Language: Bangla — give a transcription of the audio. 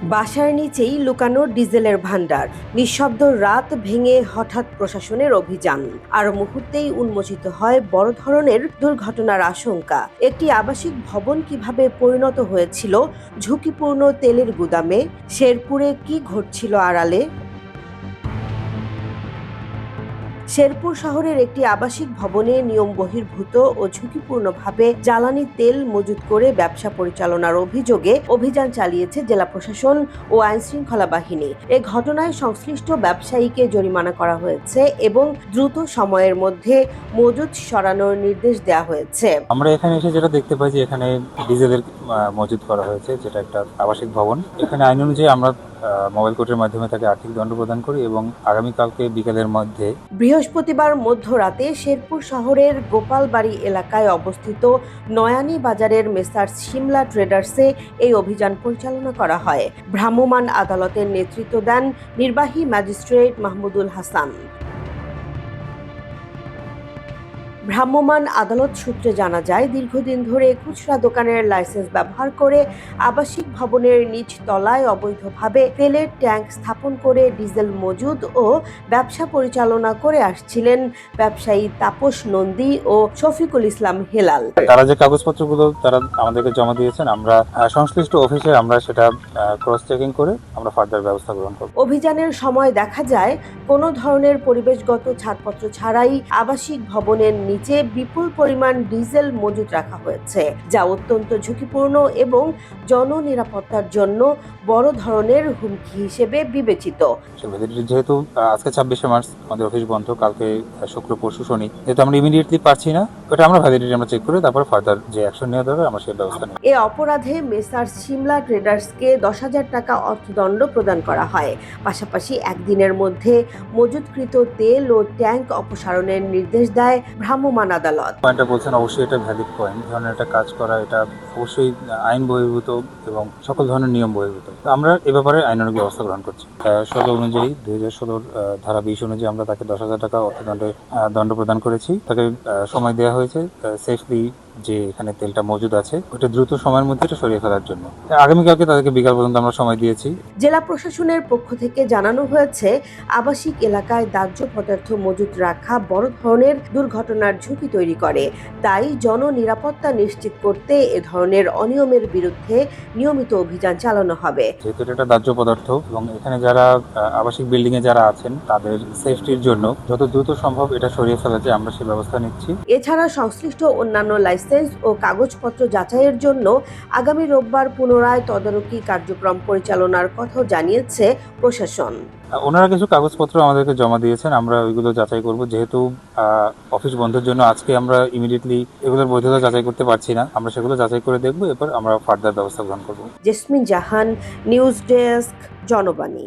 বাসার নিচেই লুকানো ডিজেলের ভান্ডার, নিঃশব্দ রাত ভেঙে হঠাৎ প্রশাসনের অভিযান, আর মুহূর্তেই উন্মোচিত হয় বড় ধরনের দুর্ঘটনার আশঙ্কা। একটি আবাসিক ভবন কিভাবে পরিণত হয়েছিল ঝুঁকিপূর্ণ তেলের গুদামে, শেরপুরে কি ঘটছিল আড়ালে। শেরপুর শহরের একটি আবাসিক ভবনে নিয়ম বহির্ভূত ও ঝুঁকিপূর্ণভাবে জ্বালানি তেল মজুত করে ব্যবসা পরিচালনার অভিযোগে অভিযান চালিয়েছে জেলা প্রশাসন ও আইনশৃঙ্খলা বাহিনী। এ ঘটনায় সংশ্লিষ্ট ব্যবসায়ীকে জরিমানা করা হয়েছে এবং দ্রুত সময়ের মধ্যে মজুত সরানোর নির্দেশ দেওয়া হয়েছে। আমরা এখানে এসে যেটা দেখতে পাই যে এখানে ডিজেলের মজুত করা হয়েছে, যেটা একটা আবাসিক ভবন। এখানে আইন অনুযায়ী আমরা মোবাইল কোর্টের মাধ্যমে তাকে আর্থিক দণ্ড প্রদান করি এবং আগামীকালকে বিকেলের মধ্যে বৃহস্পতিবার মধ্যরাতে শেরপুর শহরের গোপালবাড়ি এলাকায় অবস্থিত নয়ানী বাজারের মেসার্স শিমলা ট্রেডার্সে এই অভিযান পরিচালনা করা হয়। ভ্রাম্যমাণ আদালতের নেতৃত্ব দেন নির্বাহী ম্যাজিস্ট্রেট মাহমুদুল হাসান। ভ্রাম্যমাণ আদালত সূত্রে জানা যায়, দীর্ঘদিন ধরে খুচরা দোকানের লাইসেন্স ব্যবহার করে আবাসিক ভবনের নিচ তলায় অবৈধভাবে তেলের ট্যাঙ্ক স্থাপন করে ডিজেল মজুদ ও ব্যবসা পরিচালনা করে আসছিলেন ব্যবসায়ী তাপস নন্দী ও শফিকুল ইসলাম হেলাল। তারা যে কাগজপত্রগুলো তারা আমাদেরকে জমা দিয়েছেন, আমরা সংশ্লিষ্ট অফিসে আমরা সেটা ক্রস চেকিং করে আমরা ফার্দার ব্যবস্থা গ্রহণ করব। অভিযানের সময় দেখা যায়, কোনো ধরনের পরিবেশগত ছাড়পত্র ছাড়াই আবাসিক ভবনের নিচে বিপুল পরিমাণ ডিজেল মজুত রাখা হয়েছে, যা অত্যন্ত ঝুঁকিপূর্ণ এবং জননিরাপত্তার জন্য বড় ধরনের হুমকি হিসেবে বিবেচিত। যেহেতু আজকে 26শে মার্চ আমাদের অফিস বন্ধ, কালকে শুক্র পরশু শনি, যেহেতু আমরা ইমিডিয়েটলি পারছি না, ওটা আমরা ভ্যালিডিটি আমরা চেক করে তারপর ফার্দার যে অ্যাকশন নেওয়া দরকার আমরা সেই ব্যবস্থা নেব। এ অপরাধে মেসার্স শিমলা ট্রেডার্সকে 10,000 টাকা অর্থদণ্ড প্রদান করা হয়। পাশাপাশি একদিনের মধ্যে মজুতকৃত তেল ও ট্যাঙ্ক অপসারণের নির্দেশ দেয় ভ্রাম্যমাণ আদালত। পয়েন্টটা বলছেন অবশ্যই এটা ভ্যালিড পয়েন্ট। ধরনের একটা কাজ করা এটা অবশ্যই আইন বহির্ভূত এবং সকল ধরনের নিয়ম বহির্ভূত। আমরা এ ব্যাপারে আইনানুগ ব্যবস্থা গ্রহণ করছি। 16 অনুযায়ী 2016 ধারা 20 অনুযায়ী আমরা তাকে 10,000 টাকা অর্থদণ্ডে দণ্ড প্রদান করেছি। তাকে সময় দেওয়া হয়েছে সেফলি যে এখানে তেলটা মজুদ আছে ওটা দ্রুত সময়ের মধ্যে এটা সরিয়ে ফেলার জন্য। আগামীকালকে তাদেরকে বিকাল পর্যন্ত আমরা সময় দিয়েছি। জেলা প্রশাসনের পক্ষ থেকে জানানো হয়েছে, আবাসিক এলাকায় দাহ্য পদার্থ মজুত রাখা বড় ধরনের দুর্ঘটনার ঝুঁকি তৈরি করে। তাই জননিরাপত্তা নিশ্চিত করতে এ ধরনের অনিয়মের বিরুদ্ধে নিয়মিত অভিযান চালানো হবে। যেহেতু এটা দাহ্য পদার্থ এবং এখানে যারা আবাসিক বিল্ডিং এ যারা আছেন তাদের সেফটির জন্য যত দ্রুত সম্ভব এটা সরিয়ে ফেলা যায় আমরা সেই ব্যবস্থা নিচ্ছি। এছাড়া সংশ্লিষ্ট অন্যান্য লাইসেন্স ও কাগজপত্র যাচাইয়ের জন্য আগামী রোববার পুনরায় তদারকি কার্যক্রম পরিচালনার কথাও জানিয়েছে প্রশাসন। ওনারা কিছু কাগজপত্র আমাদেরকে জমা দিয়েছেন, আমরা ওইগুলো যাচাই করব। যেহেতু অফিস বন্ধের জন্য আজকে আমরা ইমিডিয়েটলি এগুলোর বৈধতা যাচাই করতে পারছি না, আমরা সেগুলো যাচাই করে দেখব, এরপর আমরা ফার্দার ব্যবস্থা গ্রহণ করব। জেসমিন জাহান, নিউজ ডেস্ক, জনবাণী।